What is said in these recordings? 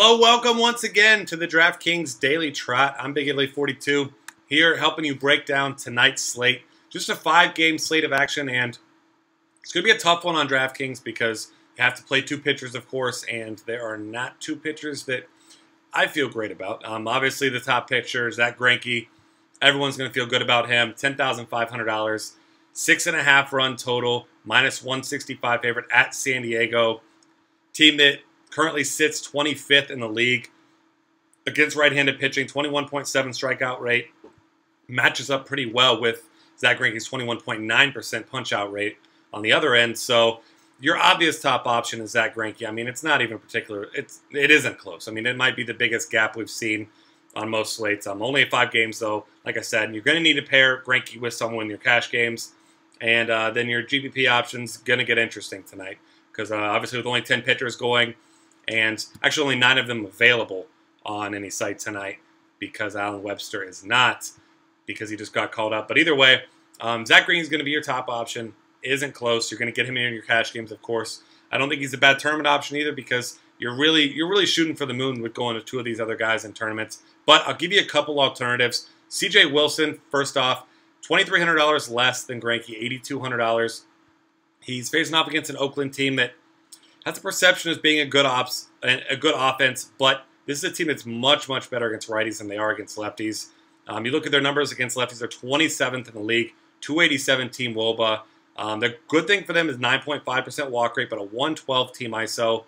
Hello, welcome once again to the DraftKings Daily Trot. I'm Big Italy 42 here helping you break down tonight's slate. Just a 5-game slate of action, and it's going to be a tough one on DraftKings because you have to play 2 pitchers, of course, and there are not 2 pitchers that I feel great about. Obviously, the top pitcher, Zach Greinke, everyone's going to feel good about him. $10,500, 6.5 run total, -165 favorite at San Diego. Team that currently sits 25th in the league against right-handed pitching, 21.7 strikeout rate. Matches up pretty well with Zach Greinke's 21.9% punch-out rate on the other end. So your obvious top option is Zach Greinke. I mean, it's not even particular. It isn't close. I mean, it might be the biggest gap we've seen on most slates. Only 5 games, though. Like I said, you're going to need to pair Greinke with someone in your cash games. And then your GPP option's going to get interesting tonight because obviously with only 10 pitchers going, and actually only 9 of them available on any site tonight because Alan Webster is not, because he just got called up. But either way, Zach Greinke is going to be your top option. Isn't close. You're going to get him in your cash games, of course. I don't think he's a bad tournament option either because you're really shooting for the moon with going to 2 of these other guys in tournaments. But I'll give you a couple alternatives. CJ Wilson, first off, $2,300 less than Greinke, $8,200. He's facing off against an Oakland team that has a perception as being a good offense, but this is a team that's much better against righties than they are against lefties. You look at their numbers against lefties; they're 27th in the league, 287 team WOBA. The good thing for them is 9.5% walk rate, but a 112 team ISO.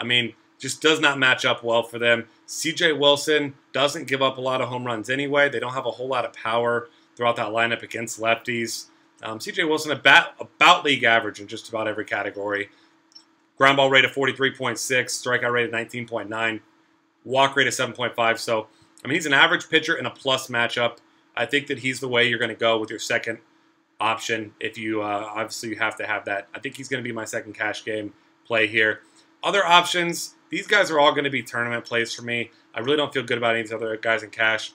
I mean, just does not match up well for them. CJ Wilson doesn't give up a lot of home runs anyway. They don't have a whole lot of power throughout that lineup against lefties. CJ Wilson about league average in just about every category. Ground ball rate of 43.6, strikeout rate of 19.9, walk rate of 7.5. So, I mean, he's an average pitcher in a plus matchup. I think that he's the way you're going to go with your second option. If you obviously you have to have that. I think he's going to be my second cash game play here. Other options, these guys are all going to be tournament plays for me. I really don't feel good about any of these other guys in cash.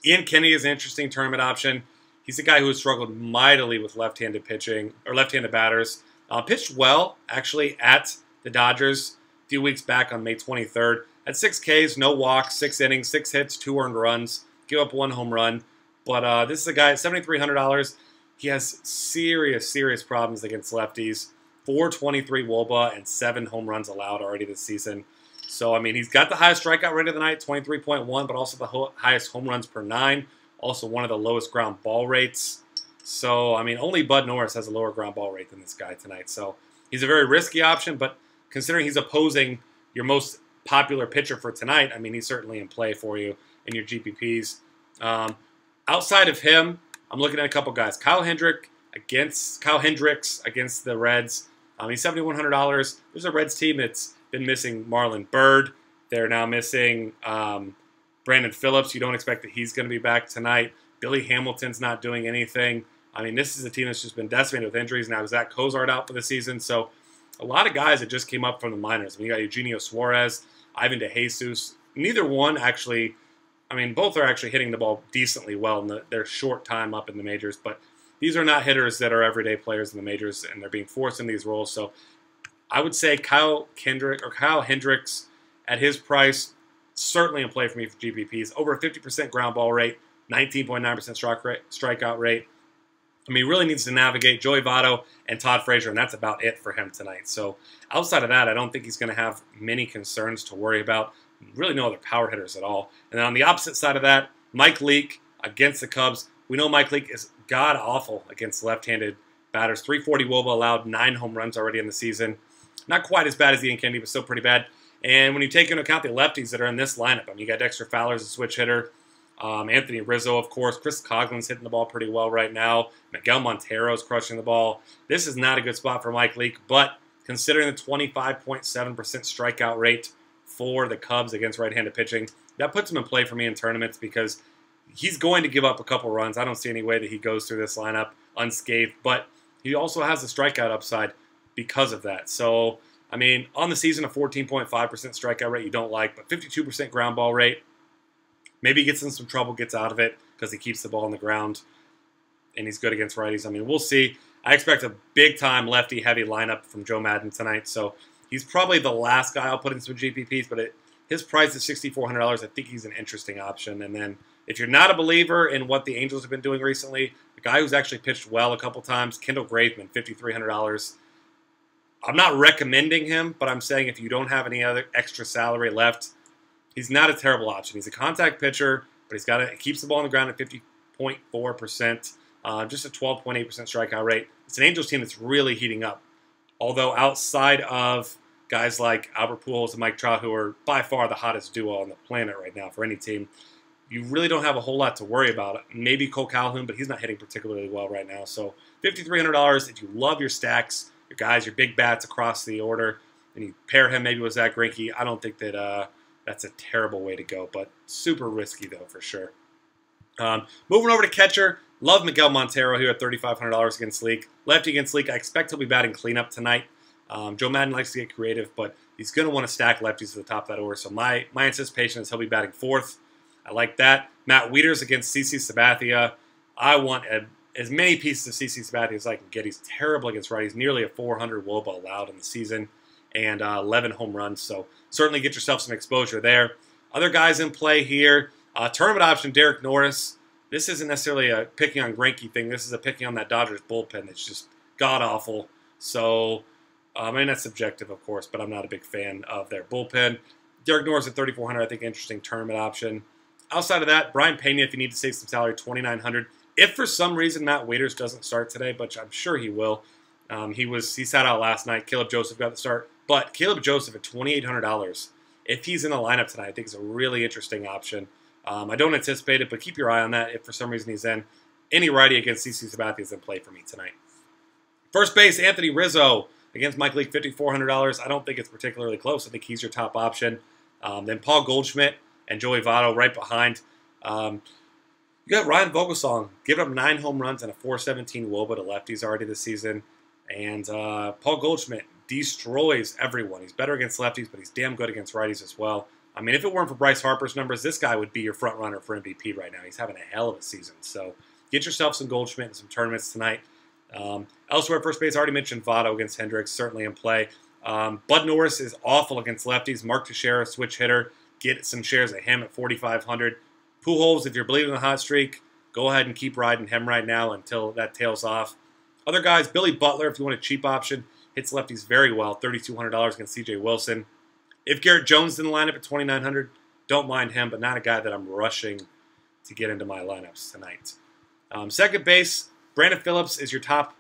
Ian Kennedy is an interesting tournament option. He's a guy who has struggled mightily with left-handed pitching or left-handed batters. Pitched well, actually, at the Dodgers a few weeks back on May 23rd. At 6 Ks, no walks, 6 innings, 6 hits, 2 earned runs. Give up 1 home run. But this is a guy at $7,300. He has serious problems against lefties. 423 WOBA and 7 home runs allowed already this season. So, I mean, he's got the highest strikeout rate of the night, 23.1, but also the highest home runs per 9. Also one of the lowest ground ball rates. So, I mean, only Bud Norris has a lower ground ball rate than this guy tonight. So, he's a very risky option, but considering he's opposing your most popular pitcher for tonight, I mean, he's certainly in play for you in your GPPs. Outside of him, I'm looking at a couple guys. Kyle Hendricks against the Reds. He's $7,100. There's a Reds team that's been missing Marlon Byrd. They're now missing Brandon Phillips. You don't expect that he's going to be back tonight. Billy Hamilton's not doing anything. I mean, this is a team that's just been decimated with injuries. Now Zach Cozart out for the season. So a lot of guys that just came up from the minors. I mean, you got Eugenio Suarez, Ivan DeJesus. Neither one actually, I mean, both are actually hitting the ball decently well in their short time up in the majors. But these are not hitters that are everyday players in the majors, and they're being forced in these roles. So I would say Kyle Hendricks at his price, certainly in play for me for GPPs. Over a 50% ground ball rate, 19.9% strikeout rate. I mean, he really needs to navigate Joey Votto and Todd Frazier, and that's about it for him tonight. So outside of that, I don't think he's going to have many concerns to worry about. Really no other power hitters at all. And then on the opposite side of that, Mike Leake against the Cubs. We know Mike Leake is god-awful against left-handed batters. 340 WOBA allowed, 9 home runs already in the season. Not quite as bad as Ian Kennedy, but still pretty bad. And when you take into account the lefties that are in this lineup, I mean, you got Dexter Fowler as a switch hitter. Anthony Rizzo, of course. Chris Coughlin's hitting the ball pretty well right now. Miguel Montero's crushing the ball. This is not a good spot for Mike Leake, but considering the 25.7% strikeout rate for the Cubs against right-handed pitching, that puts him in play for me in tournaments because he's going to give up a couple runs. I don't see any way that he goes through this lineup unscathed, but he also has the strikeout upside because of that. So, I mean, on the season, a 14.5% strikeout rate you don't like, but 52% ground ball rate. Maybe he gets in some trouble, gets out of it because he keeps the ball on the ground, and he's good against righties. I mean, we'll see. I expect a big-time lefty-heavy lineup from Joe Madden tonight, so he's probably the last guy I'll put in some GPPs, but his price is $6,400. I think he's an interesting option. And then if you're not a believer in what the Angels have been doing recently, the guy who's actually pitched well a couple times, Kendall Graveman, $5,300. I'm not recommending him, but I'm saying if you don't have any other extra salary left, he's not a terrible option. He's a contact pitcher, but he keeps the ball on the ground at 50.4%, just a 12.8% strikeout rate. It's an Angels team that's really heating up. Although outside of guys like Albert Pujols and Mike Trout, who are by far the hottest duo on the planet right now for any team, you really don't have a whole lot to worry about. Maybe Cole Calhoun, but he's not hitting particularly well right now. So $5,300, if you love your stacks, your guys, your big bats across the order, and you pair him maybe with Zach Greinke, I don't think that that's a terrible way to go, but super risky though for sure. Moving over to catcher, love Miguel Montero here at $3,500 against Leake. Lefty against Leake, I expect he'll be batting cleanup tonight. Joe Madden likes to get creative, but he's going to want to stack lefties at the top of that order. So my anticipation is he'll be batting fourth. I like that. Matt Wieters against CC Sabathia. I want as many pieces of CC Sabathia as I can get. He's terrible against righties, nearly a 400 WOBA allowed in the season, and 11 home runs. So certainly get yourself some exposure there. Other guys in play here. Tournament option, Derek Norris. This isn't necessarily a picking on Greinke thing. This is a picking on that Dodgers bullpen that's just god-awful. So, I mean, that's subjective, of course, but I'm not a big fan of their bullpen. Derek Norris at $3,400, I think, interesting tournament option. Outside of that, Brian Pena, if you need to save some salary, $2,900. If for some reason Matt Wieters doesn't start today, but I'm sure he will, he sat out last night. Caleb Joseph got the start, but Caleb Joseph at $2,800. If he's in the lineup tonight, I think it's a really interesting option. I don't anticipate it, but keep your eye on that. If for some reason he's in, any righty against CC Sabathia is in play for me tonight. First base, Anthony Rizzo against Mike Leake, $5,400. I don't think it's particularly close. I think he's your top option. Then Paul Goldschmidt and Joey Votto right behind. You got Ryan Vogelsong giving up 9 home runs and a 417 WOBA to lefties already this season. And Paul Goldschmidt destroys everyone. He's better against lefties, but he's damn good against righties as well. I mean, if it weren't for Bryce Harper's numbers, this guy would be your front runner for MVP right now. He's having a hell of a season. So get yourself some Goldschmidt and some tournaments tonight. Elsewhere, first base, I already mentioned Votto against Hendricks, certainly in play. Bud Norris is awful against lefties. Mark Teixeira, switch hitter. Get some shares of him at $4,500. Pujols, if you're believing in the hot streak, go ahead and keep riding him right now until that tails off. Other guys, Billy Butler, if you want a cheap option, hits lefties very well, $3,200 against C.J. Wilson. If Garrett Jones is in the lineup at $2,900, don't mind him, but not a guy that I'm rushing to get into my lineups tonight. Second base, Brandon Phillips is your top,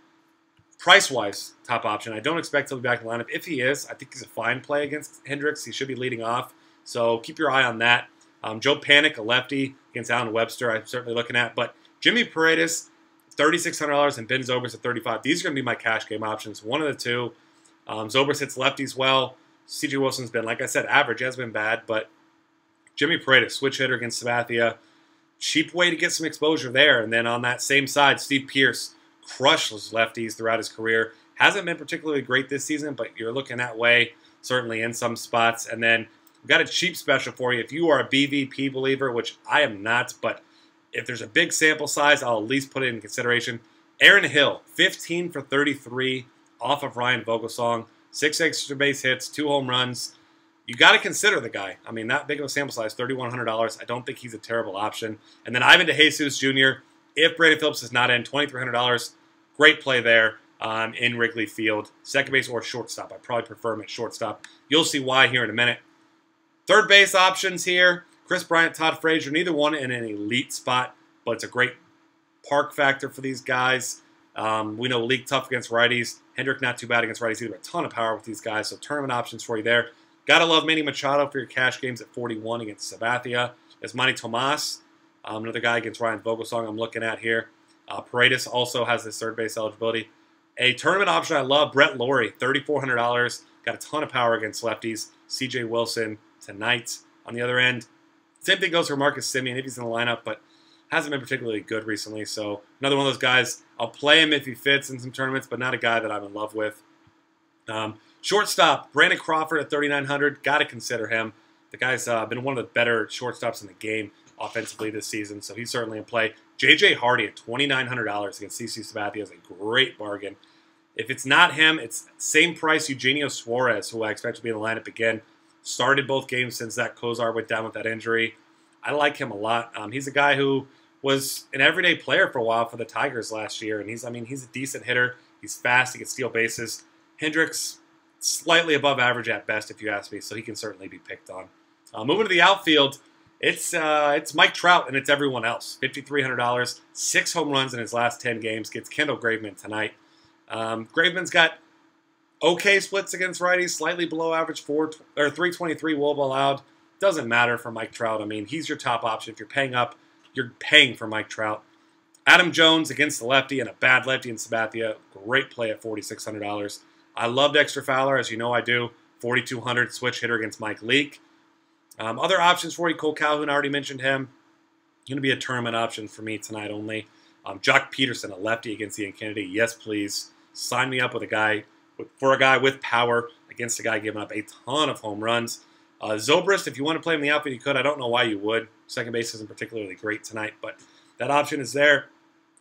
price-wise, top option. I don't expect he'll be back in the lineup. If he is, I think he's a fine play against Hendricks. He should be leading off, so keep your eye on that. Joe Panik, a lefty, against Alan Webster, I'm certainly looking at. But Jimmy Paredes, $3,600, and Ben Zobrist at $3,500. These are going to be my cash game options, one of the two. Zobrist hits lefties well. C.J. Wilson's been, like I said, average. He has been bad, but Jimmy Paredes, switch hitter against Sabathia. Cheap way to get some exposure there. And then on that same side, Steve Pearce crushes lefties throughout his career. Hasn't been particularly great this season, but you're looking that way, certainly in some spots. And then we've got a cheap special for you. If you are a BVP believer, which I am not, but if there's a big sample size, I'll at least put it in consideration. Aaron Hill, 15 for 33 off of Ryan Vogelsong. 6 extra base hits, 2 home runs. You got to consider the guy. I mean, that big of a sample size, $3,100. I don't think he's a terrible option. And then Ivan DeJesus Jr., if Brandon Phillips is not in, $2,300. Great play there in Wrigley Field. Second base or shortstop. I probably prefer him at shortstop. You'll see why here in a minute. Third base options here. Chris Bryant, Todd Frazier, neither one in an elite spot, but it's a great park factor for these guys. We know Leake tough against righties. Hendrick not too bad against righties either. A ton of power with these guys, so tournament options for you there. Gotta love Manny Machado for your cash games at 41 against Sabathia. There's Manny Tomas, another guy against Ryan Vogelsong I'm looking at here. Paredes also has this third base eligibility. A tournament option I love, Brett Lawrie, $3,400. Got a ton of power against lefties. C.J. Wilson tonight on the other end. Same thing goes for Marcus Semien if he's in the lineup, but hasn't been particularly good recently. So another one of those guys, I'll play him if he fits in some tournaments, but not a guy that I'm in love with. Shortstop, Brandon Crawford at $3,900. Got to consider him. The guy's been one of the better shortstops in the game offensively this season, so he's certainly in play. J.J. Hardy at $2,900 against CC Sabathia is a great bargain. If it's not him, it's same price Eugenio Suarez, who I expect to be in the lineup again. Started both games since that Kozar went down with that injury. I like him a lot. He's a guy who was an everyday player for a while for the Tigers last year, and he's a decent hitter. He's fast. He can steal bases. Hendricks, slightly above average at best, if you ask me, so he can certainly be picked on. Moving to the outfield, it's Mike Trout and it's everyone else. $5,300, 6 home runs in his last 10 games. Gets Kendall Graveman tonight. Graveman's got okay splits against righties, slightly below average, 323 WOBA allowed. Doesn't matter for Mike Trout. I mean, he's your top option. If you're paying up, you're paying for Mike Trout. Adam Jones against the lefty and a bad lefty in Sabathia. Great play at $4,600. I love Dexter Fowler, as you know I do. $4,200 switch hitter against Mike Leake. Other options for you, Cole Calhoun, I already mentioned him. Going to be a tournament option for me tonight only. Jock Peterson, a lefty against Ian Kennedy. Yes, please. Sign me up with a guy with power against a guy giving up a ton of home runs. Zobrist, if you want to play him in the outfield, you could. I don't know why you would. Second base isn't particularly great tonight, but that option is there.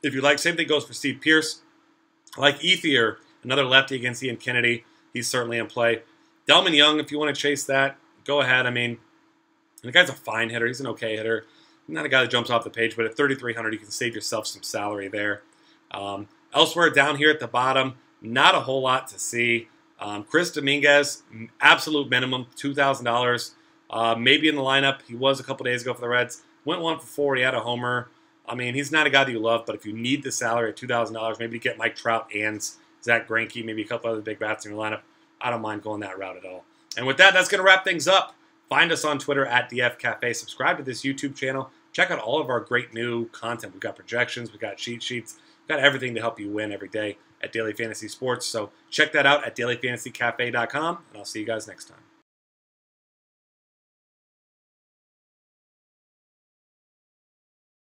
If you like, same thing goes for Steve Pearce. I like Ethier, another lefty against Ian Kennedy. He's certainly in play. Delman Young, if you want to chase that, go ahead. I mean, the guy's a fine hitter. He's an okay hitter. Not a guy that jumps off the page, but at $3,300, you can save yourself some salary there. Elsewhere down here at the bottom, not a whole lot to see. Chris Dominguez, absolute minimum, $2,000. Maybe in the lineup. He was a couple days ago for the Reds. Went 1 for 4. He had a homer. I mean, he's not a guy that you love, but if you need the salary at $2,000, maybe get Mike Trout and Zach Greinke, maybe a couple other big bats in your lineup, I don't mind going that route at all. And with that, that's going to wrap things up. Find us on Twitter at DF Cafe. Subscribe to this YouTube channel. Check out all of our great new content. We've got projections. We've got cheat sheets. We've got everything to help you win every day at Daily Fantasy Sports. So check that out at dailyfantasycafe.com, and I'll see you guys next time.